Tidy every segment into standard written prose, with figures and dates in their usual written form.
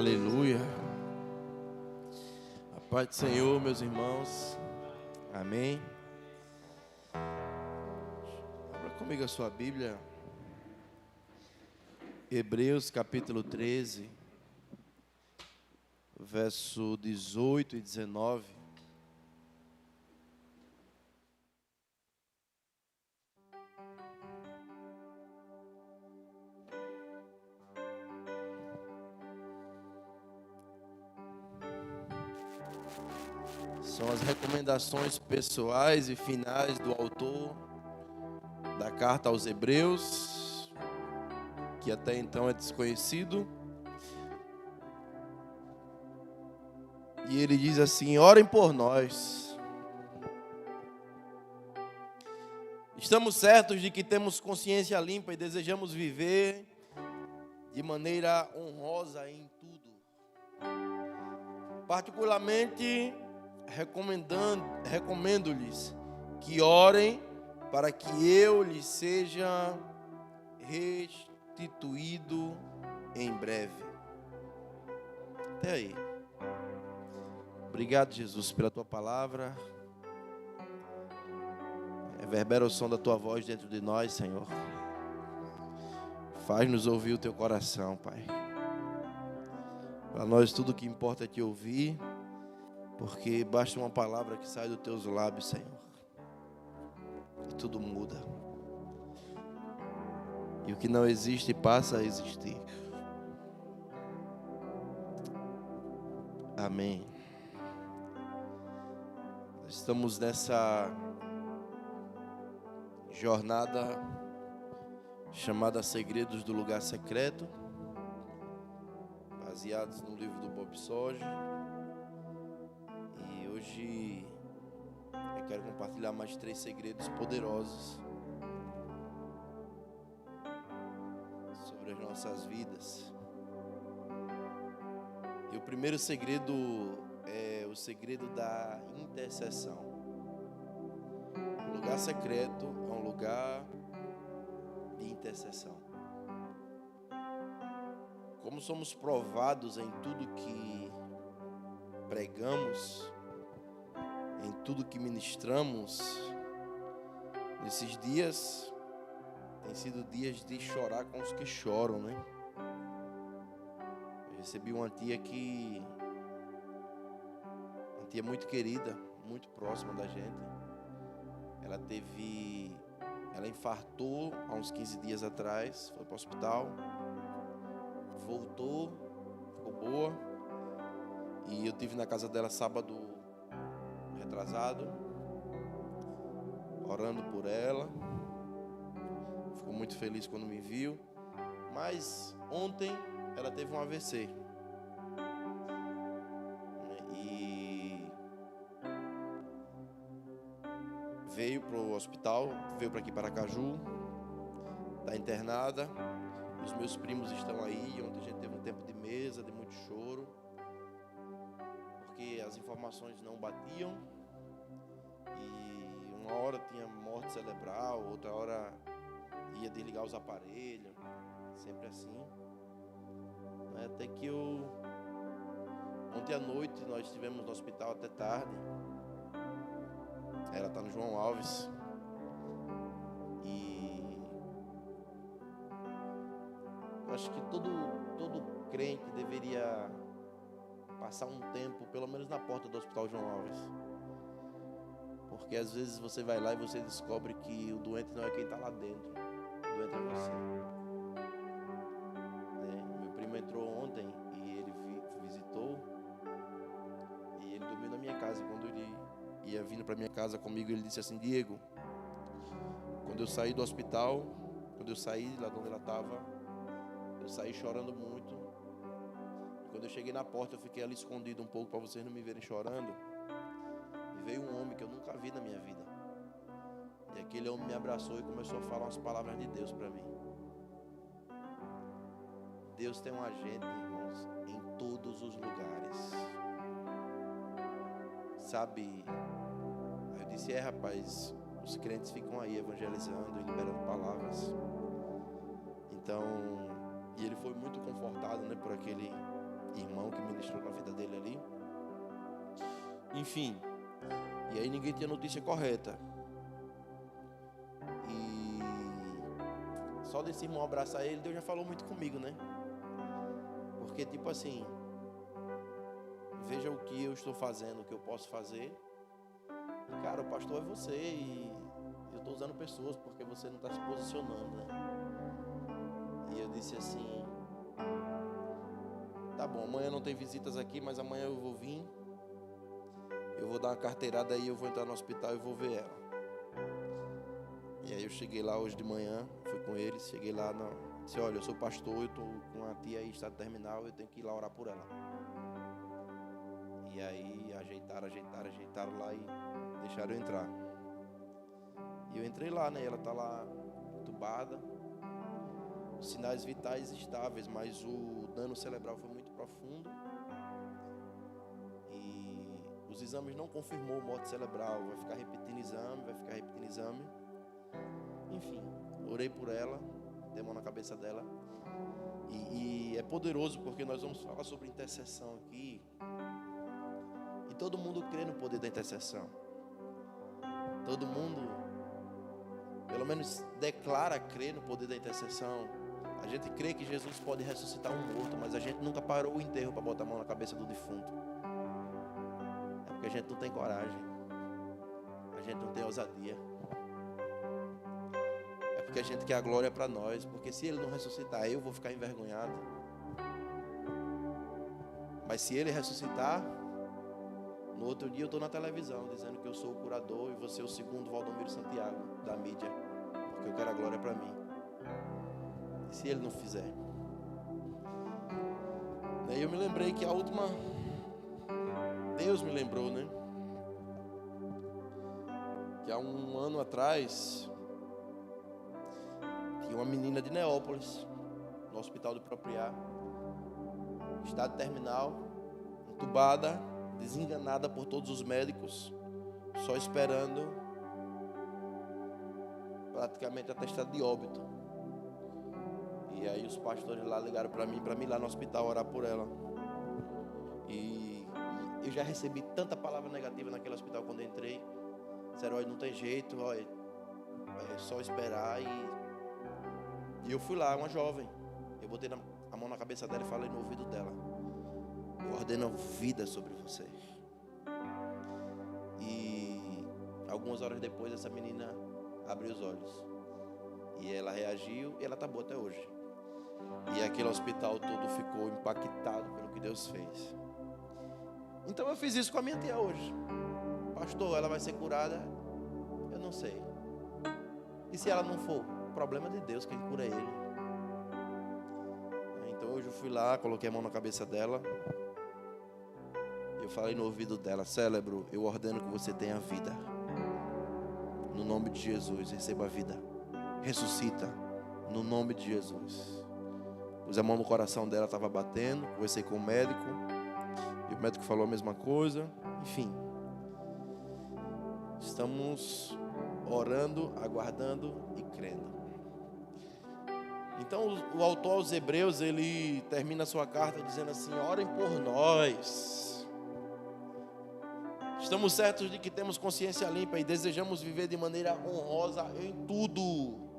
Aleluia. A paz do Senhor, meus irmãos. Amém. Abra comigo a sua Bíblia. Hebreus capítulo 13, verso 18 e 19. São as recomendações pessoais e finais do autor da carta aos Hebreus, que até então é desconhecido. E ele diz assim: orem por nós. Estamos certos de que temos consciência limpa e desejamos viver de maneira honrosa em tudo. Particularmente, recomendo-lhes que orem para que eu lhes seja restituído em breve. Até aí. Obrigado, Jesus, pela tua palavra. Reverbera o som da tua voz dentro de nós, Senhor. Faz-nos ouvir o teu coração, Pai. Para nós tudo que importa é te ouvir, porque basta uma palavra que sai dos teus lábios, Senhor, e tudo muda. E o que não existe passa a existir. Amém. Estamos nessa jornada chamada Segredos do Lugar Secreto, baseados no livro do Bob Sorge. E hoje eu quero compartilhar mais 3 segredos poderosos sobre as nossas vidas. E o primeiro segredo é o segredo da intercessão. O lugar secreto é um lugar de intercessão. Como somos provados em tudo que pregamos, em tudo que ministramos, nesses dias tem sido dias de chorar com os que choram, né? Eu recebi uma tia muito querida, muito próxima da gente. Ela infartou há uns 15 dias atrás, foi para o hospital, voltou, ficou boa. E eu estive na casa dela sábado retrasado, orando por ela. Ficou muito feliz quando me viu. Mas ontem ela teve um AVC. E veio para o hospital, veio para aqui para Aracaju, está internada. Os meus primos estão aí. Ontem a gente teve um tempo de mesa, de muito choro, porque as informações não batiam. E uma hora tinha morte cerebral, outra hora ia desligar os aparelhos, sempre assim. Até que ontem à noite nós estivemos no hospital até tarde. Ela está no João Alves. E eu acho que todo crente deveria passar um tempo, pelo menos na porta do Hospital João Alves. Porque às vezes você vai lá e você descobre que o doente não é quem está lá dentro. O doente é você. Meu primo entrou ontem e ele visitou. E ele dormiu na minha casa. Quando ele ia vindo para minha casa comigo, ele disse assim: Diego, quando eu saí do hospital, quando eu saí lá de onde ela estava, eu saí chorando muito. E quando eu cheguei na porta, eu fiquei ali escondido um pouco para vocês não me verem chorando. E veio um homem que eu nunca vi na minha vida. E aquele homem me abraçou e começou a falar umas palavras de Deus para mim. Deus tem um agente, irmãos, em todos os lugares. Sabe, eu disse: rapaz, os crentes ficam aí evangelizando e liberando palavras. Então, e ele foi muito confortado, né, por aquele irmão que ministrou na vida dele ali. Enfim, e aí ninguém tinha notícia correta. E só desse irmão abraçar ele, Deus já falou muito comigo, né? Porque tipo assim, veja o que eu estou fazendo, o que eu posso fazer. E, cara, o pastor é você e eu estou usando pessoas porque você não está se posicionando, né? E eu disse assim, tá bom, amanhã não tem visitas aqui, mas amanhã eu vou vir. Eu vou dar uma carteirada aí, eu vou entrar no hospital e vou ver ela. E aí eu cheguei lá hoje de manhã, fui com eles, cheguei lá, disse, olha, eu sou pastor, eu estou com uma tia aí em estado terminal, eu tenho que ir lá orar por ela. E aí ajeitaram lá e deixaram eu entrar. E eu entrei lá, né, ela está lá entubada, sinais vitais estáveis, mas o dano cerebral foi muito profundo. Os exames não confirmou morte cerebral, vai ficar repetindo exame. Enfim, orei por ela, dei a mão na cabeça dela. E é poderoso porque nós vamos falar sobre intercessão aqui. E todo mundo crê no poder da intercessão. Todo mundo, pelo menos, declara crer no poder da intercessão. A gente crê que Jesus pode ressuscitar um morto, mas a gente nunca parou o enterro para botar a mão na cabeça do defunto. Porque a gente não tem coragem, a gente não tem ousadia. É porque a gente quer a glória para nós, porque se ele não ressuscitar, eu vou ficar envergonhado. Mas se ele ressuscitar, no outro dia eu estou na televisão dizendo que eu sou o curador e você é o segundo Valdomiro Santiago da mídia, porque eu quero a glória para mim. E se ele não fizer? Daí eu me lembrei que a última... Deus me lembrou, né? Que há um ano atrás tinha uma menina de Neópolis, no hospital do Propriar, estado terminal, entubada, desenganada por todos os médicos, só esperando praticamente atestado de óbito. E aí os pastores lá ligaram para mim ir lá no hospital orar por ela. E eu já recebi tanta palavra negativa naquele hospital quando eu entrei. Disseram, olha, não tem jeito, olha, é só esperar. E eu fui lá, uma jovem. Eu botei a mão na cabeça dela e falei no ouvido dela, eu ordeno vida sobre você. E algumas horas depois essa menina abriu os olhos. E ela reagiu e ela está boa até hoje. E aquele hospital todo ficou impactado pelo que Deus fez. Então eu fiz isso com a minha tia hoje. Pastor, ela vai ser curada? Eu não sei. E se ela não for? O problema é de Deus, quem cura é Ele. Então hoje eu fui lá, coloquei a mão na cabeça dela. Eu falei no ouvido dela, cérebro, eu ordeno que você tenha vida. No nome de Jesus, receba a vida. Ressuscita, no nome de Jesus. Pus a mão no coração dela, estava batendo, conversei com o médico. E o médico falou a mesma coisa. Enfim, estamos orando, aguardando e crendo. Então o autor aos Hebreus, ele termina a sua carta dizendo assim, orem por nós. Estamos certos de que temos consciência limpa e desejamos viver de maneira honrosa em tudo.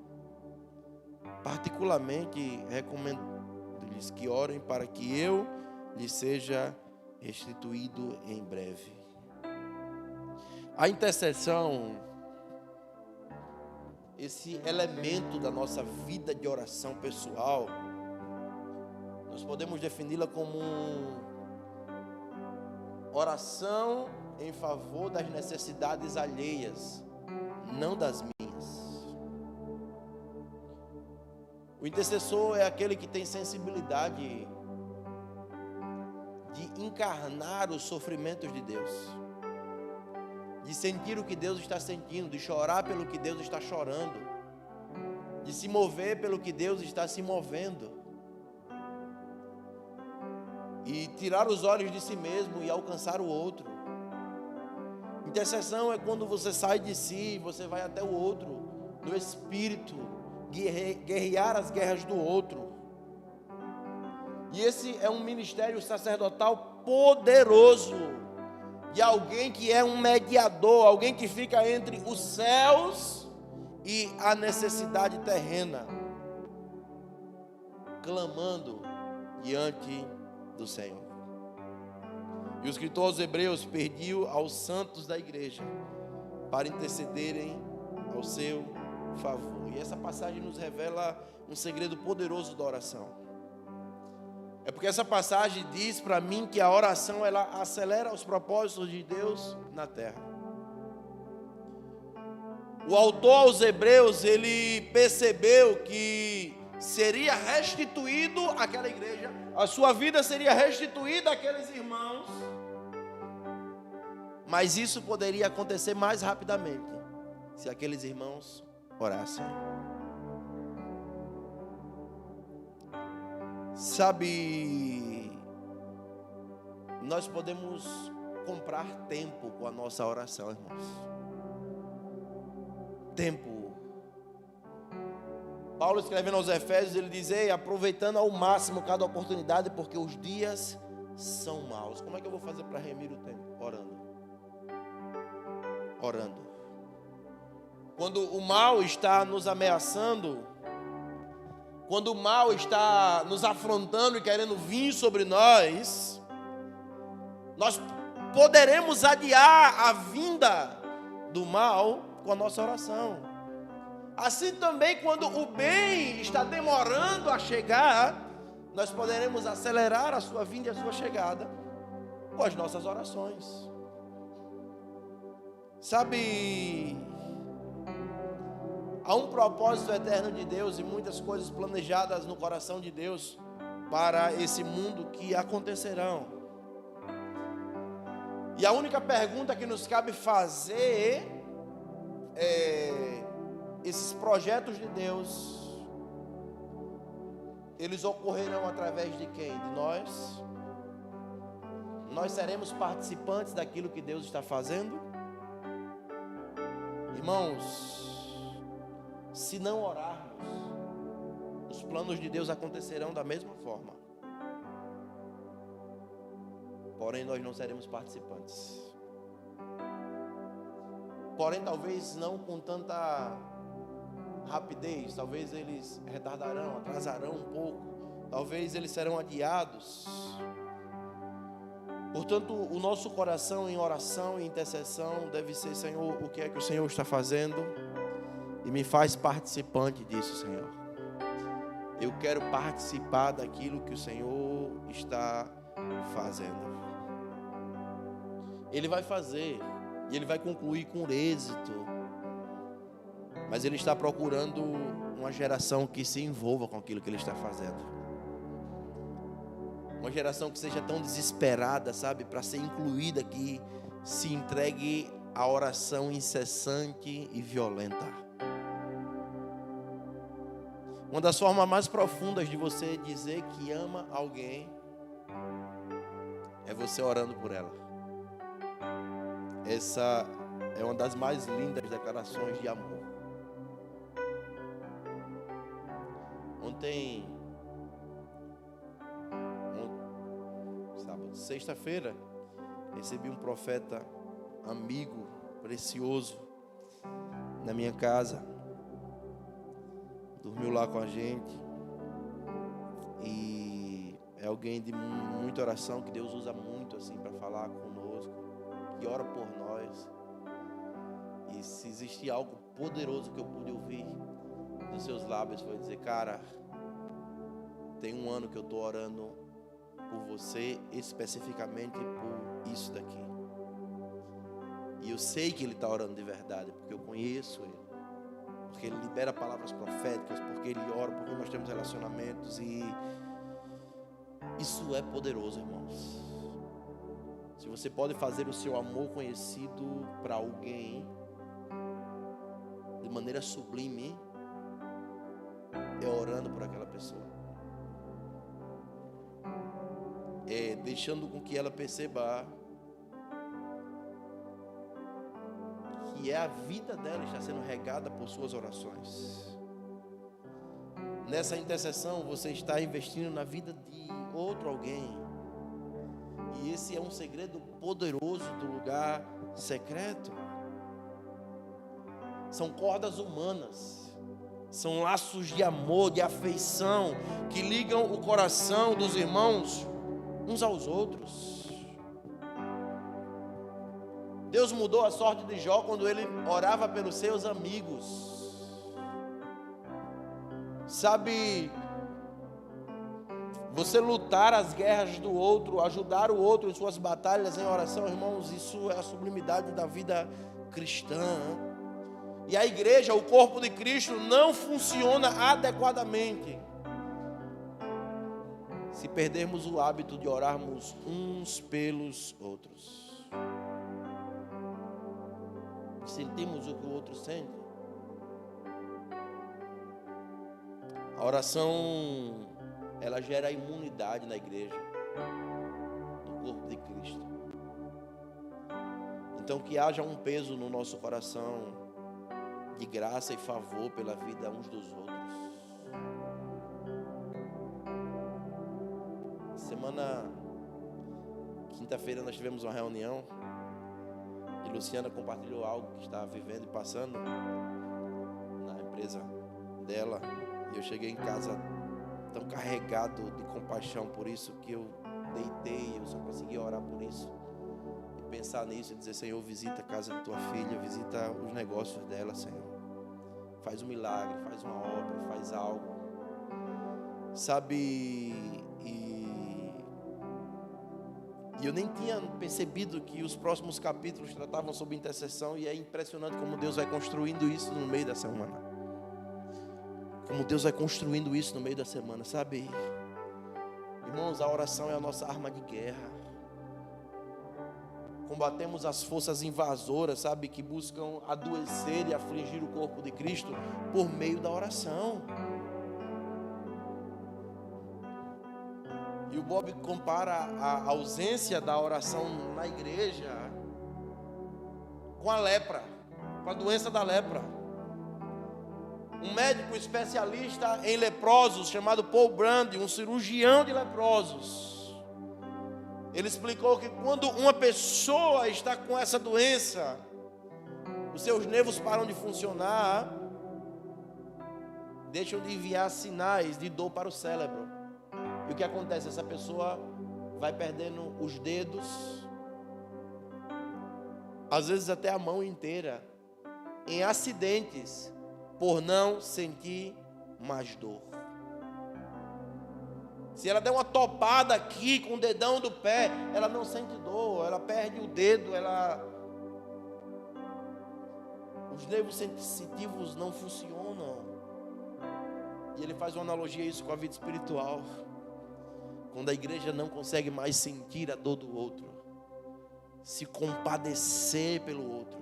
Particularmente recomendo-lhes que orem para que eu lhes seja restituído em breve. A intercessão, esse elemento da nossa vida de oração pessoal, nós podemos defini-la como oração em favor das necessidades alheias, não das minhas. O intercessor é aquele que tem sensibilidade de encarnar os sofrimentos de Deus, de sentir o que Deus está sentindo, de chorar pelo que Deus está chorando, de se mover pelo que Deus está se movendo, e tirar os olhos de si mesmo e alcançar o outro. Intercessão é quando você sai de si, você vai até o outro, no espírito, guerrear as guerras do outro. E esse é um ministério sacerdotal poderoso, de alguém que é um mediador, alguém que fica entre os céus e a necessidade terrena, clamando diante do Senhor. E o escritor aos Hebreus pediu aos santos da igreja para intercederem ao seu favor. E essa passagem nos revela um segredo poderoso da oração. É porque essa passagem diz para mim que a oração, ela acelera os propósitos de Deus na terra. O autor aos Hebreus, ele percebeu que seria restituído àquela igreja, a sua vida seria restituída àqueles irmãos, mas isso poderia acontecer mais rapidamente se aqueles irmãos orassem. Sabe, nós podemos comprar tempo com a nossa oração, irmãos. Tempo. Paulo, escrevendo aos Efésios, ele diz: ei, aproveitando ao máximo cada oportunidade, porque os dias são maus. Como é que eu vou fazer para remir o tempo? Orando. Orando. Quando o mal está nos ameaçando, quando o mal está nos afrontando e querendo vir sobre nós, nós poderemos adiar a vinda do mal com a nossa oração. Assim também, quando o bem está demorando a chegar, nós poderemos acelerar a sua vinda e a sua chegada com as nossas orações. Sabe, há um propósito eterno de Deus e muitas coisas planejadas no coração de Deus para esse mundo que acontecerão. E a única pergunta que nos cabe fazer é: esses projetos de Deus, eles ocorrerão através de quem? De nós? Nós seremos participantes daquilo que Deus está fazendo? Irmãos, se não orarmos, os planos de Deus acontecerão da mesma forma. Porém, nós não seremos participantes. Porém, talvez não com tanta rapidez. Talvez eles retardarão, atrasarão um pouco. Talvez eles serão adiados. Portanto, o nosso coração em oração e intercessão deve ser: Senhor, o que é que o Senhor está fazendo? E me faz participante disso, Senhor. Eu quero participar daquilo que o Senhor está fazendo. Ele vai fazer, e Ele vai concluir com êxito. Mas Ele está procurando uma geração que se envolva com aquilo que Ele está fazendo. Uma geração que seja tão desesperada, sabe, para ser incluída, que se entregue à oração incessante e violenta. Uma das formas mais profundas de você dizer que ama alguém é você orando por ela. Essa é uma das mais lindas declarações de amor. Sexta-feira, recebi um profeta amigo, precioso, na minha casa. Dormiu lá com a gente. E é alguém de muita oração, que Deus usa muito assim para falar conosco, que ora por nós. E se existe algo poderoso que eu pude ouvir dos seus lábios, foi dizer: cara, tem um ano que eu estou orando por você, especificamente por isso daqui. E eu sei que ele está orando de verdade, porque eu conheço ele, porque ele libera palavras proféticas, porque ele ora, porque nós temos relacionamentos. E isso é poderoso, irmãos. Se você pode fazer o seu amor conhecido para alguém de maneira sublime, é orando por aquela pessoa. Deixando com que ela perceba que a vida dela está sendo regada por suas orações. Nessa intercessão você está investindo na vida de outro alguém. E esse é um segredo poderoso do lugar secreto. São cordas humanas, são laços de amor, de afeição, que ligam o coração dos irmãos uns aos outros. Deus mudou a sorte de Jó quando ele orava pelos seus amigos. Sabe, você lutar as guerras do outro, ajudar o outro em suas batalhas em oração, irmãos, isso é a sublimidade da vida cristã. E a igreja, o corpo de Cristo, não funciona adequadamente se perdermos o hábito de orarmos uns pelos outros. Sentimos o que o outro sente. A oração, ela gera imunidade na igreja, no corpo de Cristo. Então que haja um peso no nosso coração de graça e favor pela vida uns dos outros. Quinta-feira nós tivemos uma reunião e Luciana compartilhou algo que estava vivendo e passando na empresa dela. E eu cheguei em casa tão carregado de compaixão por isso que eu deitei, eu só consegui orar por isso. E pensar nisso e dizer: Senhor, visita a casa de tua filha, visita os negócios dela, Senhor. Faz um milagre, faz uma obra, faz algo. Sabe, e eu nem tinha percebido que os próximos capítulos tratavam sobre intercessão, e é impressionante como Deus vai construindo isso no meio da semana. Como Deus vai construindo isso no meio da semana, sabe? Irmãos, a oração é a nossa arma de guerra. Combatemos as forças invasoras, sabe? Que buscam adoecer e afligir o corpo de Cristo por meio da oração. E o Bob compara a ausência da oração na igreja com a lepra, com a doença da lepra. Um médico especialista em leprosos, chamado Paul Brand, um cirurgião de leprosos, ele explicou que quando uma pessoa está com essa doença, os seus nervos param de funcionar, deixam de enviar sinais de dor para o cérebro. E o que acontece? Essa pessoa vai perdendo os dedos, às vezes até a mão inteira, em acidentes, por não sentir mais dor. Se ela der uma topada aqui com o dedão do pé, ela não sente dor, ela perde o dedo, os nervos sensitivos não funcionam. E ele faz uma analogia a isso com a vida espiritual. Quando a igreja não consegue mais sentir a dor do outro, se compadecer pelo outro,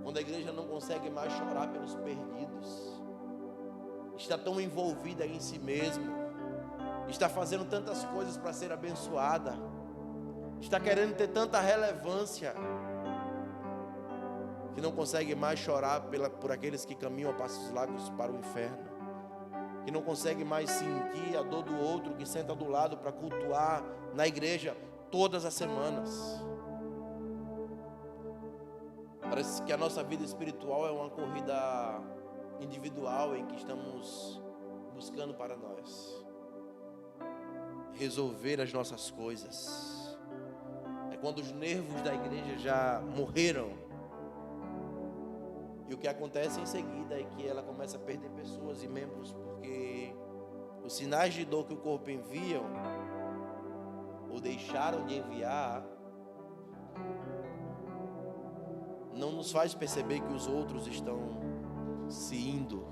quando a igreja não consegue mais chorar pelos perdidos, está tão envolvida em si mesmo, está fazendo tantas coisas para ser abençoada, está querendo ter tanta relevância, que não consegue mais chorar por aqueles que caminham a passos largos para o inferno, que não consegue mais sentir a dor do outro, que senta do lado para cultuar na igreja todas as semanas. Parece que a nossa vida espiritual é uma corrida individual em que estamos buscando para nós resolver as nossas coisas. É quando os nervos da igreja já morreram, e o que acontece em seguida é que ela começa a perder pessoas e membros, porque os sinais de dor que o corpo enviam ou deixaram de enviar não nos faz perceber que os outros estão se indo,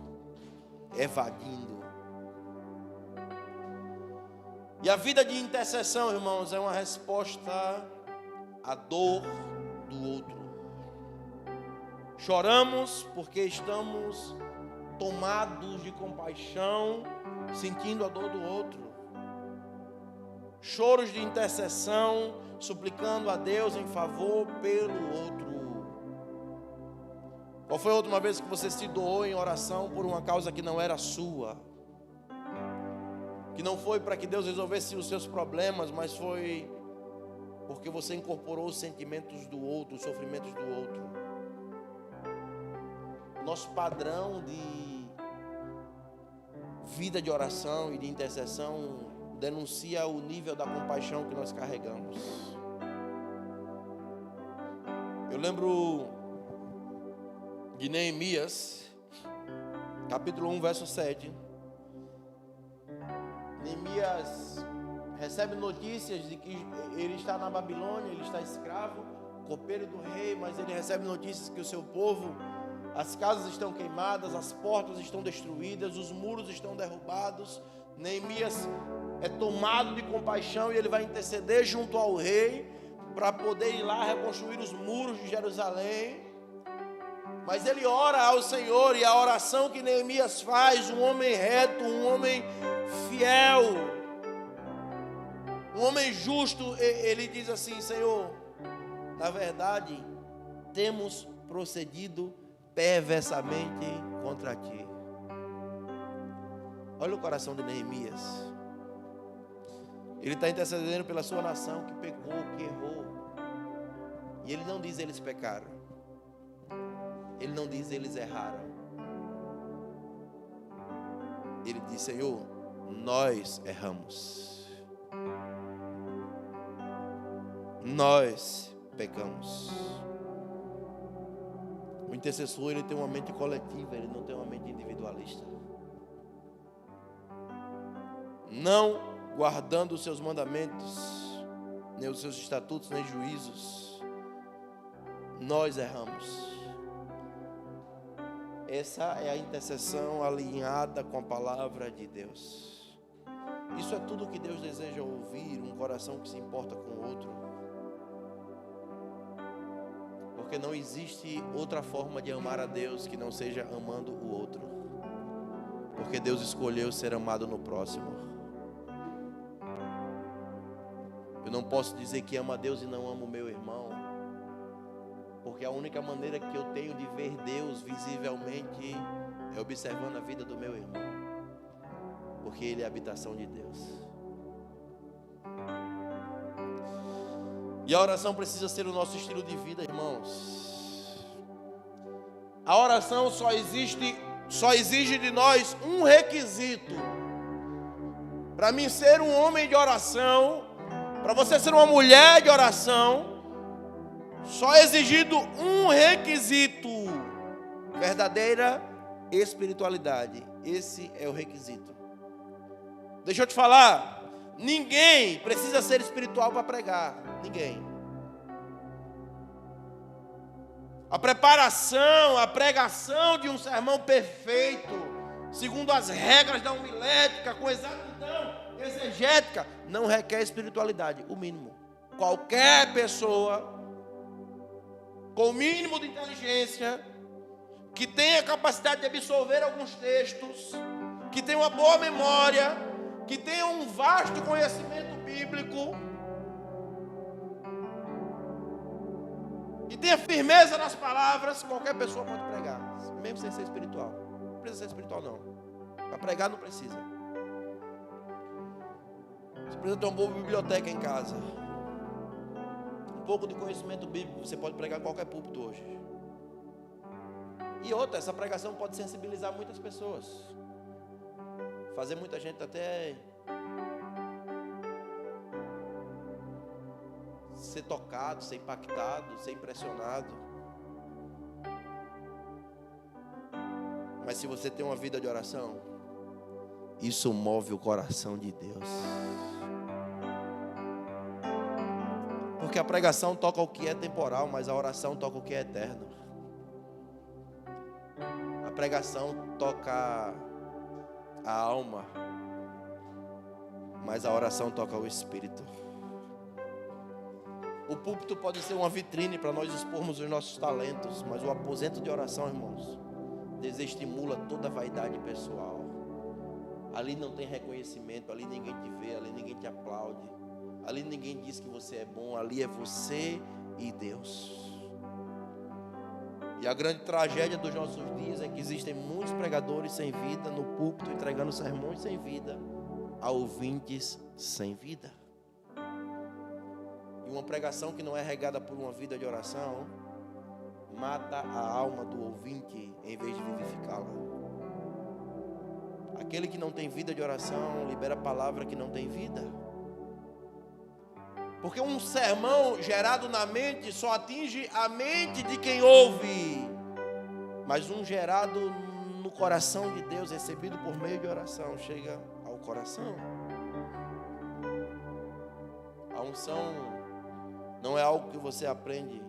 evadindo. E a vida de intercessão, irmãos, é uma resposta à dor do outro. Choramos porque estamos tomados de compaixão, sentindo a dor do outro. Choros de intercessão, suplicando a Deus em favor pelo outro. Qual foi a última vez que você se doou em oração por uma causa que não era sua? Que não foi para que Deus resolvesse os seus problemas, mas foi porque você incorporou os sentimentos do outro, os sofrimentos do outro. Nosso padrão de vida de oração e de intercessão denuncia o nível da compaixão que nós carregamos. Eu lembro de Neemias, capítulo 1, verso 7. Neemias recebe notícias de que ele está na Babilônia, ele está escravo, copeiro do rei, mas ele recebe notícias que o seu povo, as casas estão queimadas, as portas estão destruídas, os muros estão derrubados. Neemias é tomado de compaixão e ele vai interceder junto ao rei para poder ir lá reconstruir os muros de Jerusalém. Mas ele ora ao Senhor, e a oração que Neemias faz, um homem reto, um homem fiel, um homem justo, ele diz assim: Senhor, na verdade, temos procedido perversamente contra ti. Olha o coração de Neemias. Ele está intercedendo pela sua nação que pecou, que errou. E ele não diz eles pecaram. Ele não diz eles erraram. Ele diz: Senhor, nós erramos. Nós pecamos. O intercessor, ele tem uma mente coletiva, ele não tem uma mente individualista. Não guardando os seus mandamentos, nem os seus estatutos, nem juízos, nós erramos. Essa é a intercessão alinhada com a palavra de Deus. Isso é tudo que Deus deseja ouvir, um coração que se importa com o outro. Porque não existe outra forma de amar a Deus que não seja amando o outro. Porque Deus escolheu ser amado no próximo. Eu não posso dizer que amo a Deus e não amo o meu irmão. Porque a única maneira que eu tenho de ver Deus visivelmente é observando a vida do meu irmão. Porque ele é a habitação de Deus. E a oração precisa ser o nosso estilo de vida, irmãos. A oração só exige de nós um requisito. Para mim ser um homem de oração, para você ser uma mulher de oração, só é exigido um requisito: verdadeira espiritualidade. Esse é o requisito. Deixa eu te falar, ninguém precisa ser espiritual para pregar. Ninguém. A preparação, a pregação de um sermão perfeito, segundo as regras da homilética, com exatidão exegética, não requer espiritualidade, o mínimo. Qualquer pessoa com o mínimo de inteligência, que tenha capacidade de absorver alguns textos, que tenha uma boa memória, que tenha um vasto conhecimento bíblico, que tenha firmeza nas palavras, qualquer pessoa pode pregar, mesmo sem ser espiritual. Não precisa ser espiritual não. Para pregar não precisa. Você precisa ter uma boa biblioteca em casa, um pouco de conhecimento bíblico. Você pode pregar em qualquer púlpito hoje. E outra, essa pregação pode sensibilizar muitas pessoas, fazer muita gente até ser tocado, ser impactado, ser impressionado. Mas se você tem uma vida de oração, isso move o coração de Deus. Porque a pregação toca o que é temporal, mas a oração toca o que é eterno. A pregação toca a alma, mas a oração toca o espírito. O púlpito pode ser uma vitrine para nós expormos os nossos talentos, mas o aposento de oração, irmãos, desestimula toda a vaidade pessoal. Ali não tem reconhecimento, ali ninguém te vê, ali ninguém te aplaude, ali ninguém diz que você é bom, ali é você e Deus. E a grande tragédia dos nossos dias é que existem muitos pregadores sem vida no púlpito, entregando sermões sem vida, a ouvintes sem vida. E uma pregação que não é regada por uma vida de oração mata a alma do ouvinte em vez de vivificá-la. Aquele que não tem vida de oração libera palavra que não tem vida. Porque um sermão gerado na mente só atinge a mente de quem ouve. Mas um gerado no coração de Deus, recebido por meio de oração, chega ao coração. A unção não é algo que você aprende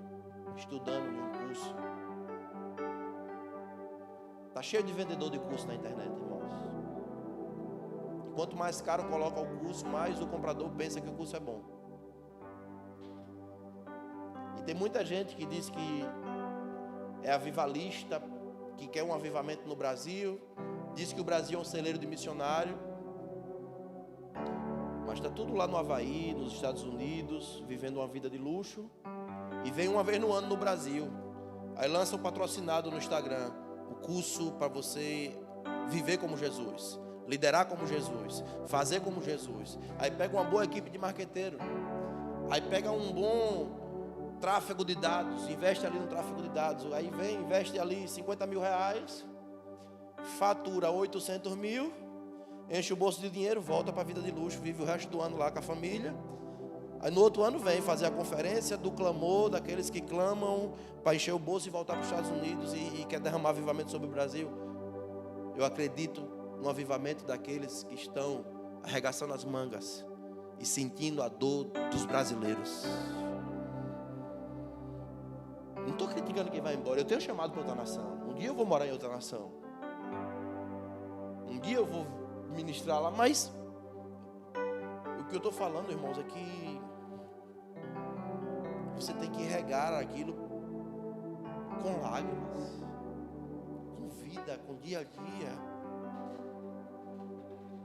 estudando em um curso. Está cheio de vendedor de curso na internet, irmãos. Quanto mais caro coloca o curso, mais o comprador pensa que o curso é bom. E tem muita gente que diz que é avivalista, que quer um avivamento no Brasil, diz que o Brasil é um celeiro de missionário, mas está tudo lá no Havaí, nos Estados Unidos, vivendo uma vida de luxo, e vem uma vez no ano no Brasil, aí lança um patrocinado no Instagram, o curso para você viver como Jesus, liderar como Jesus, fazer como Jesus. Aí pega uma boa equipe de marqueteiro, aí pega um bom tráfego de dados, investe ali no tráfego de dados, aí vem, investe ali 50 mil reais, fatura 800 mil, enche o bolso de dinheiro, volta para a vida de luxo, vive o resto do ano lá com a família. Aí no outro ano vem fazer a conferência do clamor, daqueles que clamam para encher o bolso e voltar para os Estados Unidos e quer derramar avivamento sobre o Brasil. Eu acredito no avivamento daqueles que estão arregaçando as mangas e sentindo a dor dos brasileiros. Não estou criticando quem vai embora. Eu tenho chamado para outra nação. Um dia eu vou morar em outra nação. Um dia eu vou ministrar lá. Mas o que eu estou falando, irmãos, é que você tem que regar aquilo com lágrimas, com vida, com dia a dia.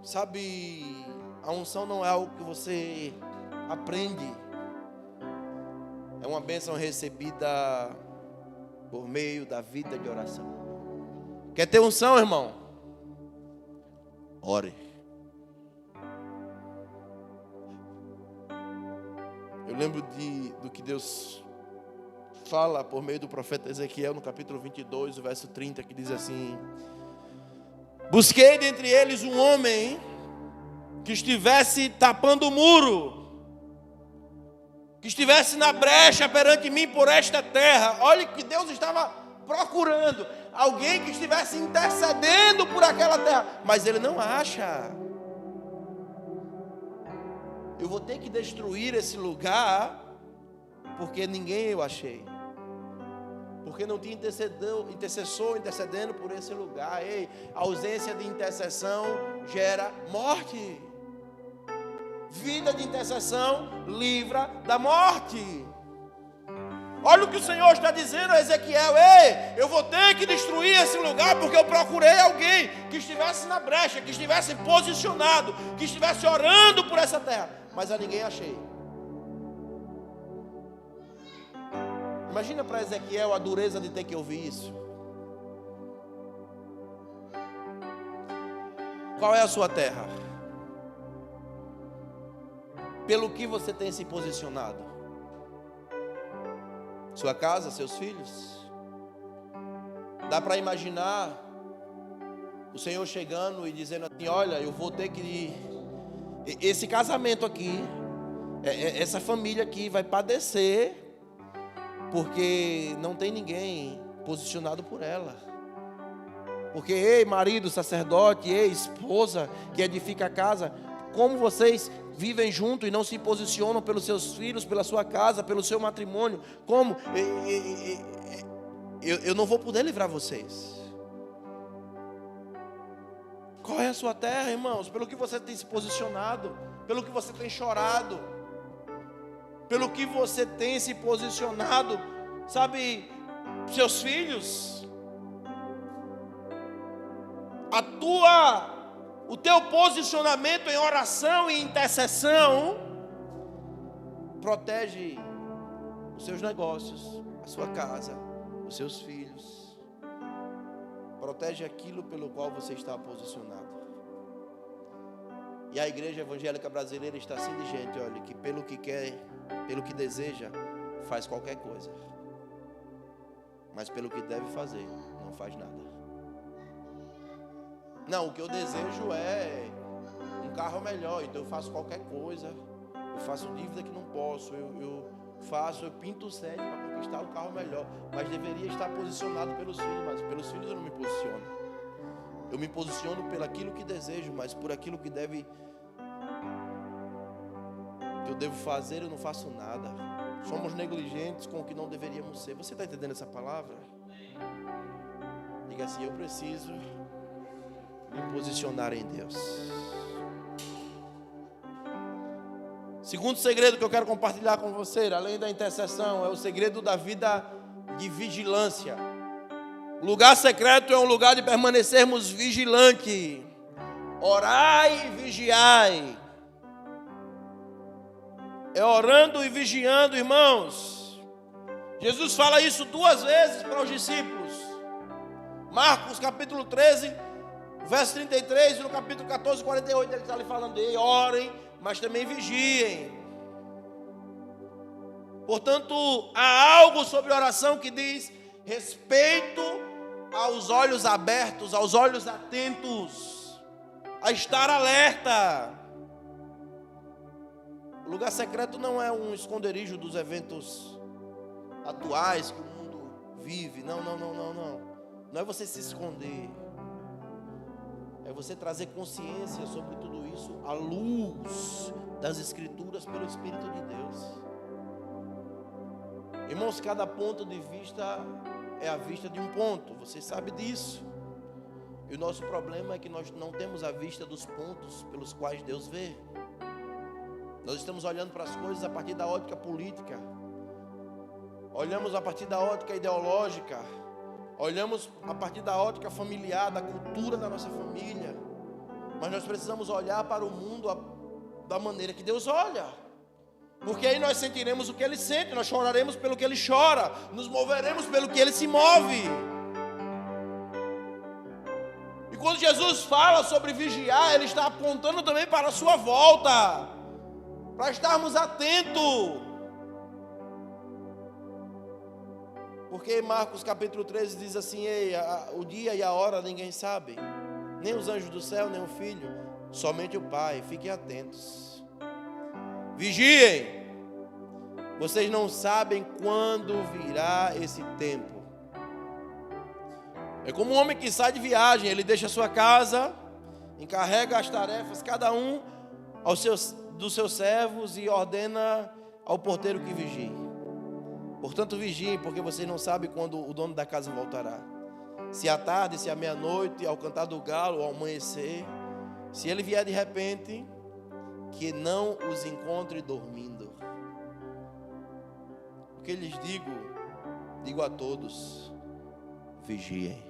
Sabe, a unção não é algo que você aprende. É uma bênção recebida por meio da vida de oração. Quer ter unção, irmão? Ore. Eu lembro do que Deus fala por meio do profeta Ezequiel no capítulo 22, o verso 30, que diz assim: busquei dentre eles um homem que estivesse tapando o muro, que estivesse na brecha perante mim por esta terra. Olha que Deus estava procurando alguém que estivesse intercedendo por aquela terra, mas ele não acha. Eu vou ter que destruir esse lugar, porque ninguém eu achei, porque não tinha intercessor intercedendo por esse lugar. Ei, a ausência de intercessão gera morte. Vida de intercessão livra da morte. Olha o que o Senhor está dizendo a Ezequiel: ei, eu vou ter que destruir esse lugar, porque eu procurei alguém que estivesse na brecha, que estivesse posicionado, que estivesse orando por essa terra, mas a ninguém achei. Imagina para Ezequiel a dureza de ter que ouvir isso. Qual é a sua terra? Pelo que você tem se posicionado? Sua casa, seus filhos? Dá para imaginar o Senhor chegando e dizendo assim: olha, eu vou ter que... esse casamento aqui, essa família aqui vai padecer, porque não tem ninguém posicionado por ela. Porque, ei, marido, sacerdote, ei, esposa que edifica a casa, como vocês vivem junto e não se posicionam pelos seus filhos, pela sua casa, pelo seu matrimônio? Como? Eu não vou poder livrar vocês. Qual é a sua terra, irmãos? Pelo que você tem se posicionado, pelo que você tem chorado, pelo que você tem se posicionado, sabe, seus filhos, o teu posicionamento em oração e intercessão protege os seus negócios, a sua casa, os seus filhos, protege aquilo pelo qual você está posicionado. E a igreja evangélica brasileira está assim de gente, olha, que pelo que quer, pelo que deseja, faz qualquer coisa. Mas pelo que deve fazer, não faz nada. Não, o que eu desejo é um carro melhor, então eu faço qualquer coisa. Eu faço dívida que não posso, eu pinto o sete para conquistar o carro melhor. Mas deveria estar posicionado pelos filhos, mas pelos filhos eu não me posiciono. Eu me posiciono pelo aquilo que desejo, mas por aquilo que eu devo fazer, eu não faço nada. Somos negligentes com o que não deveríamos ser. Você está entendendo essa palavra? Diga assim: eu preciso me posicionar em Deus. Segundo segredo que eu quero compartilhar com você, além da intercessão, é o segredo da vida de vigilância. O lugar secreto é um lugar de permanecermos vigilantes. Orai e vigiai. É orando e vigiando, irmãos. Jesus fala isso 2 vezes para os discípulos. Marcos capítulo 13, verso 33, e no capítulo 14, 48, ele está ali falando: orem, mas também vigiem. Portanto, há algo sobre oração que diz respeito aos olhos abertos, aos olhos atentos, a estar alerta. O lugar secreto não é um esconderijo dos eventos atuais que o mundo vive. Não. Não é você se esconder. É você trazer consciência sobre tudo isso à luz das Escrituras pelo Espírito de Deus. Irmãos, cada ponto de vista é a vista de um ponto. Você sabe disso. E o nosso problema é que nós não temos a vista dos pontos pelos quais Deus vê. Nós estamos olhando para as coisas a partir da ótica política. Olhamos a partir da ótica ideológica. Olhamos a partir da ótica familiar, da cultura da nossa família. Mas nós precisamos olhar para o mundo da maneira que Deus olha. Porque aí nós sentiremos o que Ele sente, nós choraremos pelo que Ele chora, nos moveremos pelo que Ele se move. E quando Jesus fala sobre vigiar, Ele está apontando também para a sua volta, para estarmos atentos. Porque Marcos capítulo 13 diz assim: o dia e a hora ninguém sabe, nem os anjos do céu, nem o Filho, somente o Pai. Fiquem atentos, vigiem. Vocês não sabem quando virá esse tempo. É como um homem que sai de viagem. Ele deixa a sua casa, encarrega as tarefas, cada um dos seus servos, e ordena ao porteiro que vigie. Portanto, vigiem, porque vocês não sabem quando o dono da casa voltará. Se à tarde, se à meia-noite, ao cantar do galo, ao amanhecer. Se ele vier de repente, que não os encontre dormindo. O que lhes digo a todos: vigiem.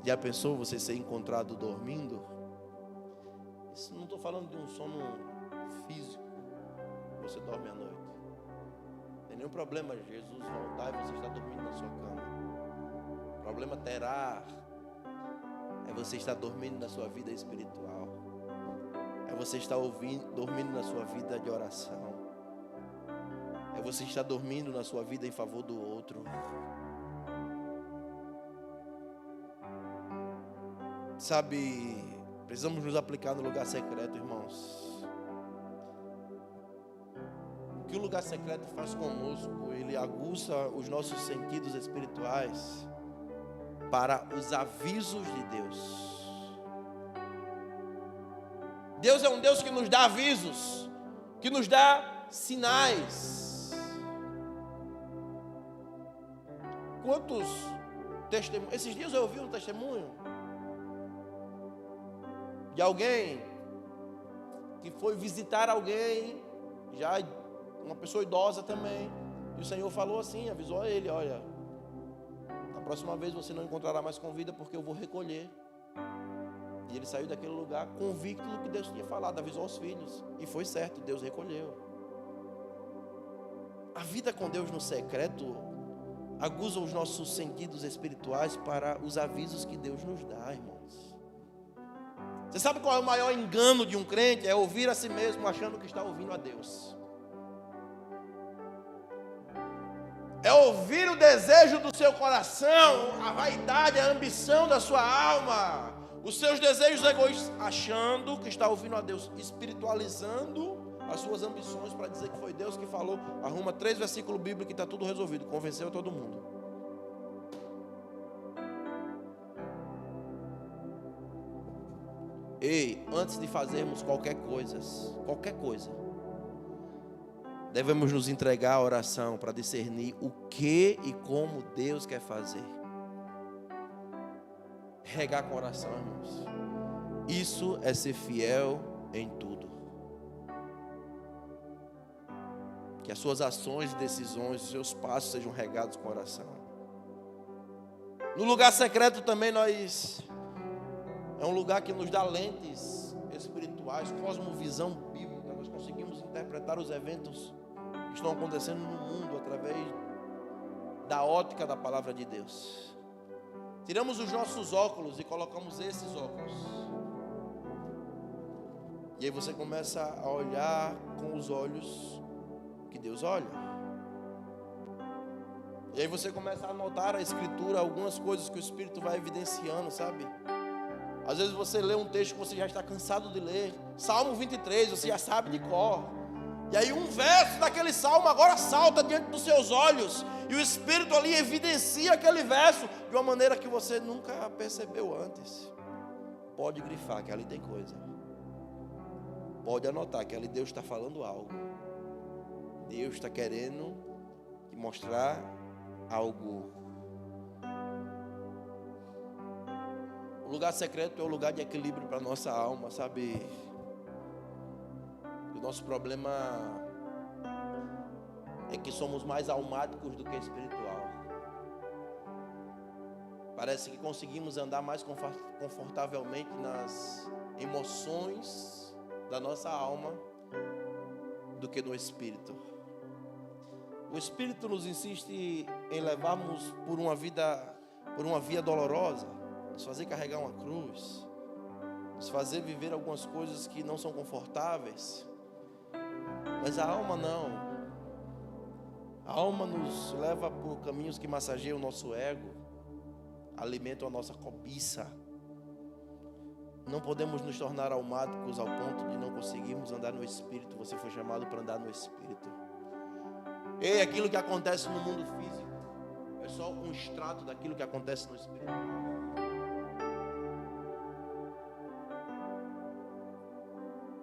Já pensou você ser encontrado dormindo? Isso não estou falando de um sono físico. Você dorme à noite. Não tem nenhum problema Jesus voltar e você está dormindo na sua cama. O problema terá é você estar dormindo na sua vida espiritual. É você estar dormindo na sua vida de oração. É você estar dormindo na sua vida em favor do outro. Sabe, precisamos nos aplicar no lugar secreto, irmãos. O que o lugar secreto faz conosco? Ele aguça os nossos sentidos espirituais para os avisos de Deus. Deus é um Deus que nos dá avisos, que nos dá sinais. Quantos testemunhos? Esses dias eu ouvi um testemunho de alguém que foi visitar alguém, já uma pessoa idosa também, e o Senhor falou assim, avisou a ele: olha, na próxima vez você não encontrará mais com vida, porque eu vou recolher. E ele saiu daquele lugar convicto do que Deus tinha falado, avisou aos filhos, e foi certo, Deus recolheu. A vida com Deus no secreto aguça os nossos sentidos espirituais para os avisos que Deus nos dá, irmãos. Você sabe qual é o maior engano de um crente? É ouvir a si mesmo achando que está ouvindo a Deus. É ouvir o desejo do seu coração, a vaidade, a ambição da sua alma, os seus desejos egoístas, achando que está ouvindo a Deus, espiritualizando as suas ambições para dizer que foi Deus que falou. Arruma 3 versículos bíblicos e está tudo resolvido, convenceu todo mundo. Ei, antes de fazermos qualquer coisa, devemos nos entregar à oração para discernir o que e como Deus quer fazer. Regar com oração, irmãos. Isso é ser fiel em tudo. Que as suas ações e decisões, os seus passos sejam regados com oração. No lugar secreto também é um lugar que nos dá lentes espirituais, cosmovisão bíblica. Nós conseguimos interpretar os eventos que estão acontecendo no mundo através da ótica da palavra de Deus. Tiramos os nossos óculos e colocamos esses óculos. E aí você começa a olhar com os olhos que Deus olha. E aí você começa a anotar a Escritura, algumas coisas que o Espírito vai evidenciando, sabe? Às vezes você lê um texto que você já está cansado de ler. Salmo 23, você já sabe de cor. E aí um verso daquele salmo agora salta diante dos seus olhos. E o Espírito ali evidencia aquele verso de uma maneira que você nunca percebeu antes. Pode grifar que ali tem coisa. Pode anotar que ali Deus está falando algo. Deus está querendo te mostrar algo. O lugar secreto é o lugar de equilíbrio para a nossa alma, sabe? O nosso problema é que somos mais almáticos do que espiritual. Parece que conseguimos andar mais confortavelmente nas emoções da nossa alma do que no espírito. O espírito nos insiste em levarmos por uma via dolorosa, nos fazer carregar uma cruz, nos fazer viver algumas coisas que não são confortáveis. Mas a alma não. A alma nos leva por caminhos que massageiam o nosso ego, alimentam a nossa cobiça. Não podemos nos tornar almáticos ao ponto de não conseguirmos andar no Espírito. Você foi chamado para andar no Espírito. E aquilo que acontece no mundo físico é só um extrato daquilo que acontece no Espírito.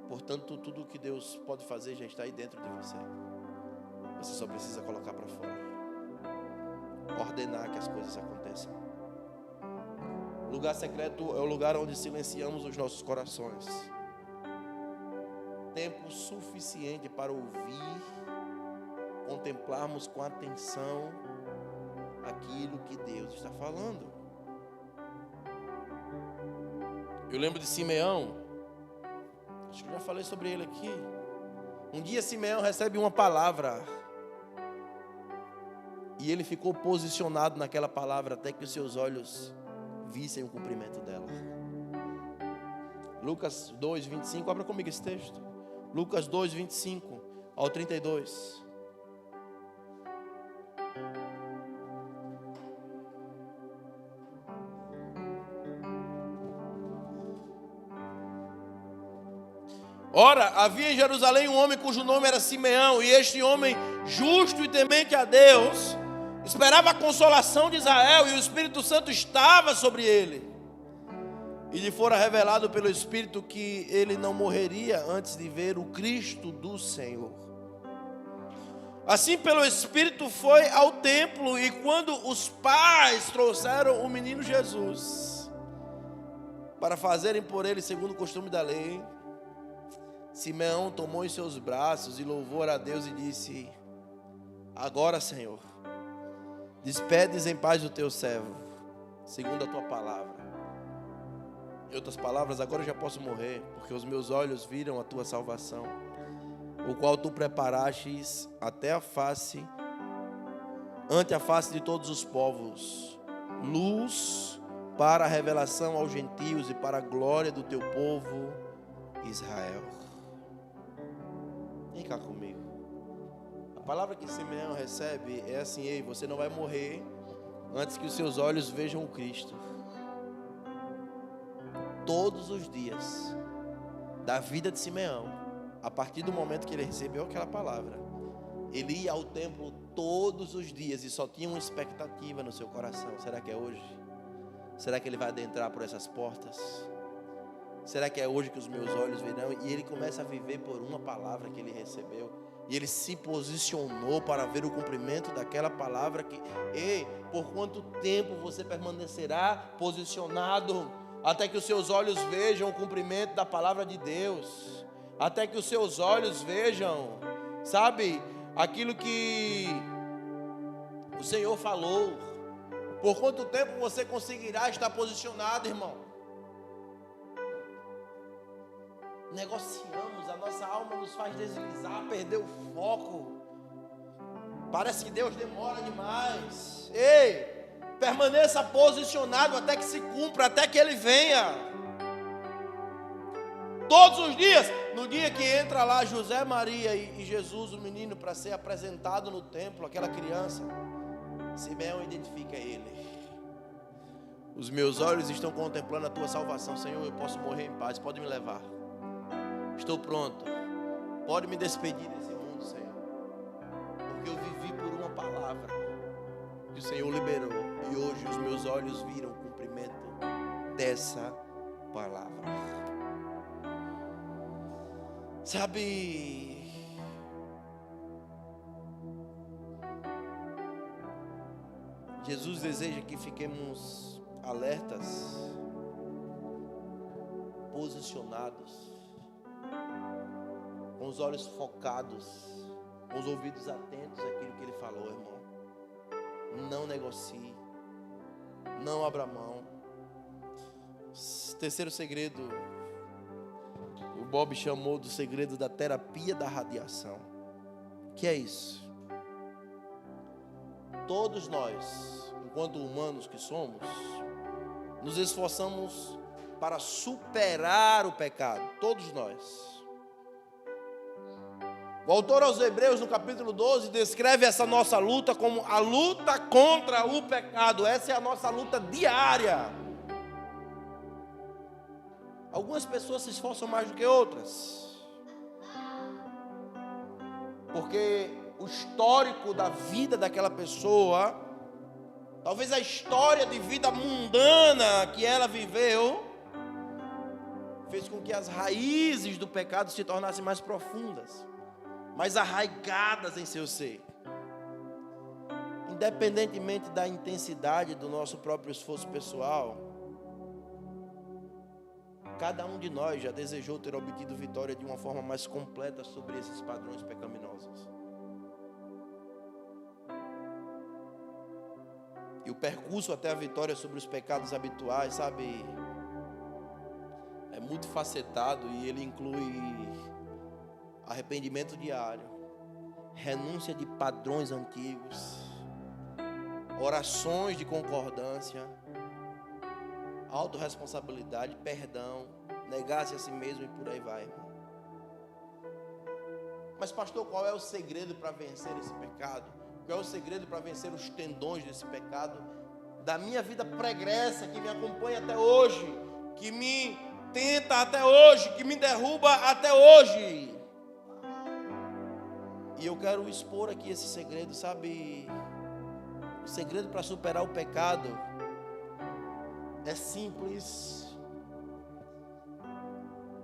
Portanto, tudo o que Deus pode fazer já está aí dentro de você. Você só precisa colocar para fora. Ordenar que as coisas aconteçam. O lugar secreto é o lugar onde silenciamos os nossos corações. Tempo suficiente para ouvir, contemplarmos com atenção aquilo que Deus está falando. Eu lembro de Simeão. Acho que eu já falei sobre ele aqui. Um dia Simeão recebe uma palavra. E ele ficou posicionado naquela palavra até que os seus olhos vissem o cumprimento dela. Lucas 2, 25. Abra comigo esse texto. Lucas 2, 25 ao 32. Ora, havia em Jerusalém um homem cujo nome era Simeão, e este homem, justo e temente a Deus, esperava a consolação de Israel, e o Espírito Santo estava sobre ele. E lhe fora revelado pelo Espírito que ele não morreria antes de ver o Cristo do Senhor. Assim, pelo Espírito, foi ao templo, e quando os pais trouxeram o menino Jesus, para fazerem por ele segundo o costume da lei, Simeão tomou em seus braços e louvou a Deus e disse: agora, Senhor, despedes em paz o teu servo, segundo a tua palavra. Em outras palavras, agora eu já posso morrer, porque os meus olhos viram a tua salvação, o qual tu preparastes ante a face de todos os povos, luz para a revelação aos gentios e para a glória do teu povo Israel. Vem cá comigo. A palavra que Simeão recebe é assim: ei, você não vai morrer antes que os seus olhos vejam o Cristo. Todos os dias da vida de Simeão, a partir do momento que ele recebeu aquela palavra, ele ia ao templo todos os dias e só tinha uma expectativa no seu coração: será que é hoje? Será que ele vai adentrar por essas portas? Será que é hoje que os meus olhos verão? E ele começa a viver por uma palavra que ele recebeu. E ele se posicionou para ver o cumprimento daquela palavra que... Ei, por quanto tempo você permanecerá posicionado até que os seus olhos vejam o cumprimento da palavra de Deus? Até que os seus olhos vejam, sabe, aquilo que o Senhor falou. Por quanto tempo você conseguirá estar posicionado, irmão? Negociamos, a nossa alma nos faz deslizar, perder o foco. Parece que Deus demora demais. Ei, permaneça posicionado até que se cumpra, até que Ele venha. Todos os dias, no dia que entra lá José, Maria e Jesus, o menino, para ser apresentado no templo, aquela criança, Simeão identifica ele. Os meus olhos estão contemplando a tua salvação, Senhor. Eu posso morrer em paz, pode me levar. Estou pronto. Pode me despedir desse mundo, Senhor. Porque eu vivi por uma palavra que o Senhor liberou. E hoje os meus olhos viram o cumprimento dessa palavra. Sabe, Jesus deseja que fiquemos alertas, posicionados, com os olhos focados, com os ouvidos atentos àquilo que Ele falou, irmão. Não negocie, não abra mão. Terceiro segredo, o Bob chamou do segredo da terapia da radiação. Que é isso? Todos nós, enquanto humanos que somos, nos esforçamos para superar o pecado. Todos nós. O autor aos Hebreus, no capítulo 12, descreve essa nossa luta como a luta contra o pecado. Essa é a nossa luta diária. Algumas pessoas se esforçam mais do que outras, porque o histórico da vida daquela pessoa, talvez a história de vida mundana que ela viveu, fez com que as raízes do pecado se tornassem mais profundas, mais arraigadas em seu ser. Independentemente da intensidade do nosso próprio esforço pessoal, cada um de nós já desejou ter obtido vitória de uma forma mais completa sobre esses padrões pecaminosos. E o percurso até a vitória sobre os pecados habituais, sabe, é muito facetado e ele inclui arrependimento diário, renúncia de padrões antigos, orações de concordância, autorresponsabilidade, perdão, negar-se a si mesmo e por aí vai, irmão. Mas pastor, qual é o segredo para vencer esse pecado? Qual é o segredo para vencer os tendões desse pecado? Da minha vida pregressa, que me acompanha até hoje, que me tenta até hoje, que me derruba até hoje. E eu quero expor aqui esse segredo, sabe? O segredo para superar o pecado é simples.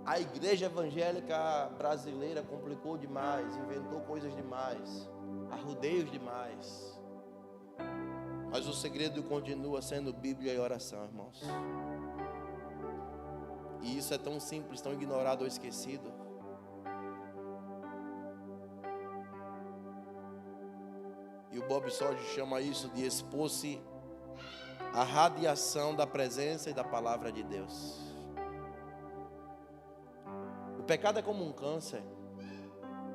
A igreja evangélica brasileira complicou demais, inventou coisas demais, arrudeios demais. Mas o segredo continua sendo Bíblia e oração, irmãos. E isso é tão simples, tão ignorado ou esquecido. E o Bob Sorge chama isso de expor-se à radiação da presença e da palavra de Deus. O pecado é como um câncer.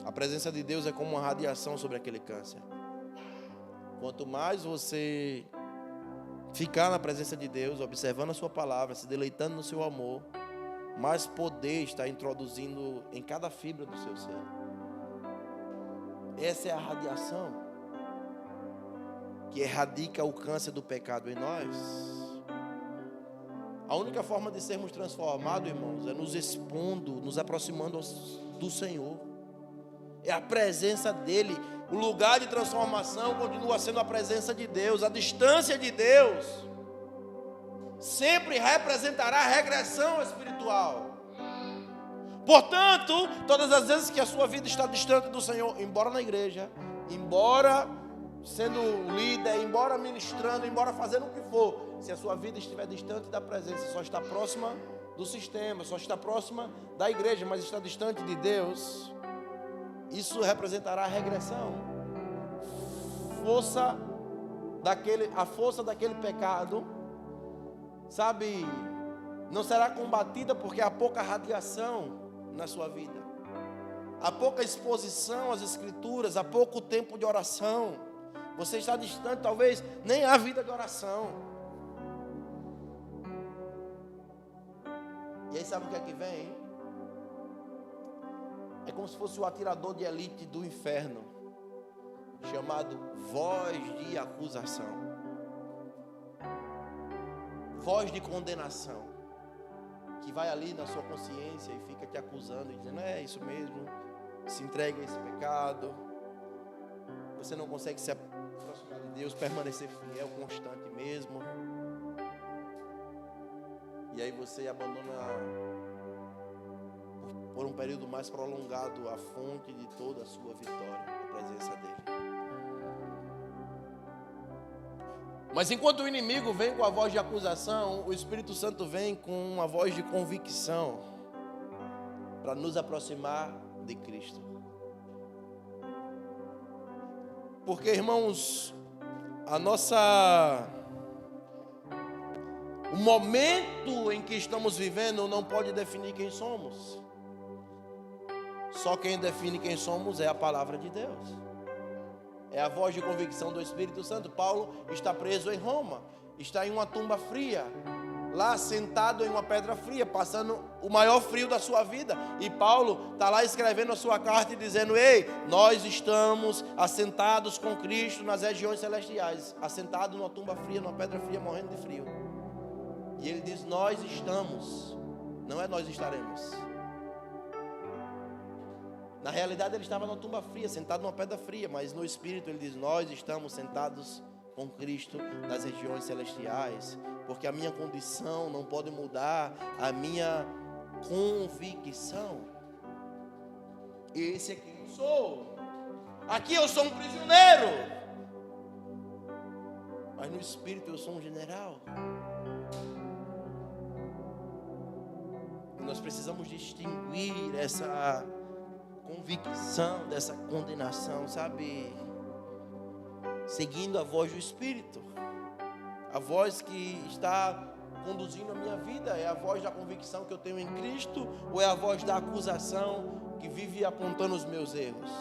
A presença de Deus é como uma radiação sobre aquele câncer. Quanto mais você ficar na presença de Deus, observando a sua palavra, se deleitando no seu amor, mais poder está introduzindo em cada fibra do seu ser. Essa é a radiação que erradica o câncer do pecado em nós. A única forma de sermos transformados, irmãos, é nos expondo, nos aproximando do Senhor. É a presença dEle. O lugar de transformação continua sendo a presença de Deus. A distância de Deus sempre representará regressão espiritual. Portanto, todas as vezes que a sua vida está distante do Senhor, embora na igreja, embora sendo líder, embora ministrando, embora fazendo o que for, se a sua vida estiver distante da presença, só está próxima do sistema, só está próxima da igreja, mas está distante de Deus, isso representará regressão. A força daquele pecado, sabe, não será combatida porque há pouca radiação na sua vida, há pouca exposição às escrituras, há pouco tempo de oração. Você está distante, talvez nem há vida de oração. E aí sabe o que é que vem? É como se fosse o atirador de elite do inferno, chamado voz de acusação, voz de condenação, que vai ali na sua consciência e fica te acusando, e dizendo, é isso mesmo, se entrega a esse pecado, você não consegue se aproximar de Deus, permanecer fiel, constante mesmo, e aí você abandona por um período mais prolongado a fonte de toda a sua vitória, a presença dele. Mas enquanto o inimigo vem com a voz de acusação, o Espírito Santo vem com uma voz de convicção para nos aproximar de Cristo. Porque, irmãos, o momento em que estamos vivendo não pode definir quem somos. Só quem define quem somos é a palavra de Deus. É a voz de convicção do Espírito Santo. Paulo está preso em Roma, está em uma tumba fria, lá sentado em uma pedra fria, passando o maior frio da sua vida. E Paulo está lá escrevendo a sua carta e dizendo, ei, nós estamos assentados com Cristo nas regiões celestiais, assentado numa tumba fria, numa pedra fria, morrendo de frio. E ele diz, nós estamos, não é nós estaremos. Na realidade ele estava numa tumba fria, sentado numa pedra fria, mas no Espírito ele diz, nós estamos sentados com Cristo nas regiões celestiais, porque a minha condição não pode mudar a minha convicção. Esse é quem eu sou. Aqui eu sou um prisioneiro, mas no Espírito eu sou um general. E nós precisamos distinguir essa convicção dessa condenação, sabe? Seguindo a voz do Espírito, a voz que está conduzindo a minha vida, é a voz da convicção que eu tenho em Cristo, ou é a voz da acusação que vive apontando os meus erros?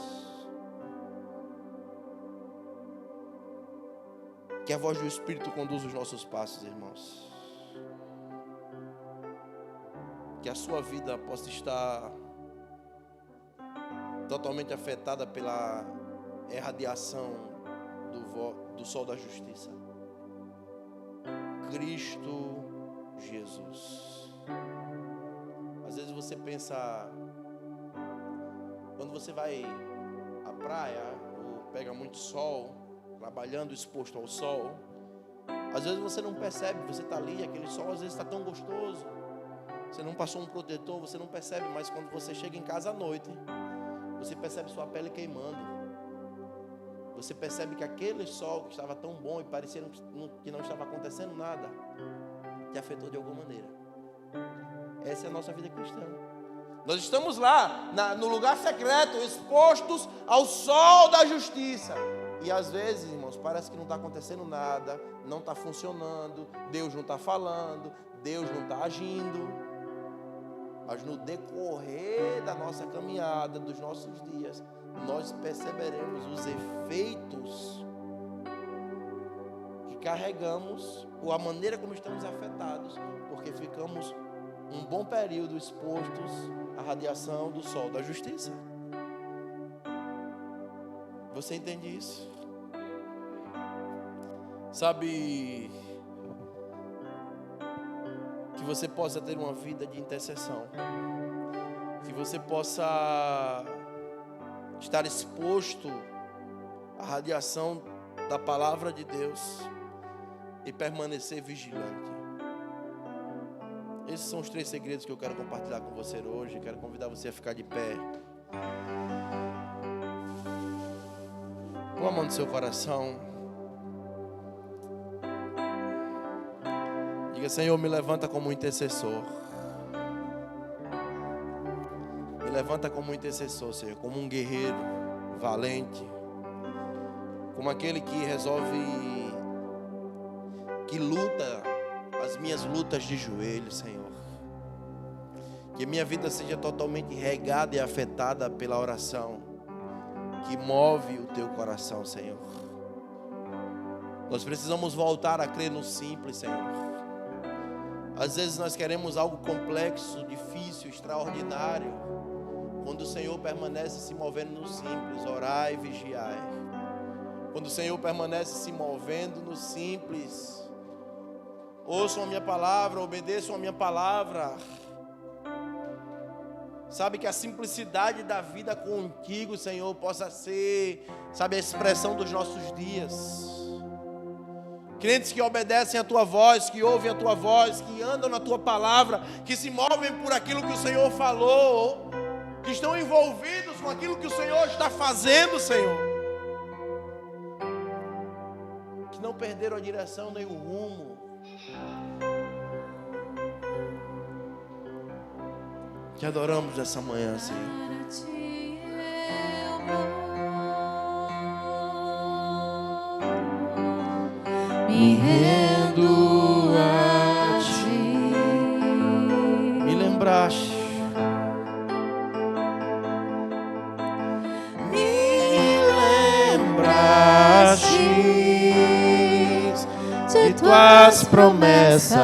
Que a voz do Espírito conduza os nossos passos, irmãos. Que a sua vida possa estar totalmente afetada pela irradiação do sol da justiça, Cristo Jesus. Às vezes você pensa, quando você vai à praia ou pega muito sol, trabalhando exposto ao sol, às vezes você não percebe, você está ali, aquele sol às vezes está tão gostoso, você não passou um protetor, você não percebe, mas quando você chega em casa à noite, você percebe sua pele queimando. Você percebe que aquele sol que estava tão bom e parecia que não estava acontecendo nada, te afetou de alguma maneira. Essa é a nossa vida cristã. Nós estamos lá, no lugar secreto, expostos ao sol da justiça. E às vezes, irmãos, parece que não está acontecendo nada, não está funcionando, Deus não está falando, Deus não está agindo. Mas no decorrer da nossa caminhada, dos nossos dias, nós perceberemos os efeitos que carregamos, ou a maneira como estamos afetados, porque ficamos um bom período expostos à radiação do sol da justiça. Você entende isso? Sabe, que você possa ter uma vida de intercessão, que você possa estar exposto à radiação da palavra de Deus e permanecer vigilante. Esses são os 3 segredos que eu quero compartilhar com você hoje. Quero convidar você a ficar de pé. Com a mão no seu coração. Diga: Senhor, me levanta como intercessor. Me levanta como intercessor, Senhor, como um guerreiro valente, como aquele que resolve, que luta as minhas lutas de joelhos, Senhor. Que minha vida seja totalmente regada e afetada pela oração que move o teu coração, Senhor. Nós precisamos voltar a crer no simples, Senhor. Às vezes nós queremos algo complexo, difícil, extraordinário, quando o Senhor permanece se movendo no simples. Orai e vigiai. Quando o Senhor permanece se movendo no simples, ouçam a minha palavra, obedeçam a minha palavra. Sabe, que a simplicidade da vida contigo, Senhor, possa ser, sabe, a expressão dos nossos dias. Crentes que obedecem a tua voz, que ouvem a tua voz, que andam na tua palavra, que se movem por aquilo que o Senhor falou, que estão envolvidos com aquilo que o Senhor está fazendo, Senhor. Que não perderam a direção nem o rumo. Te adoramos essa manhã, Senhor. Me rendo a ti. Me lembraste. Me lembraste de tuas promessas.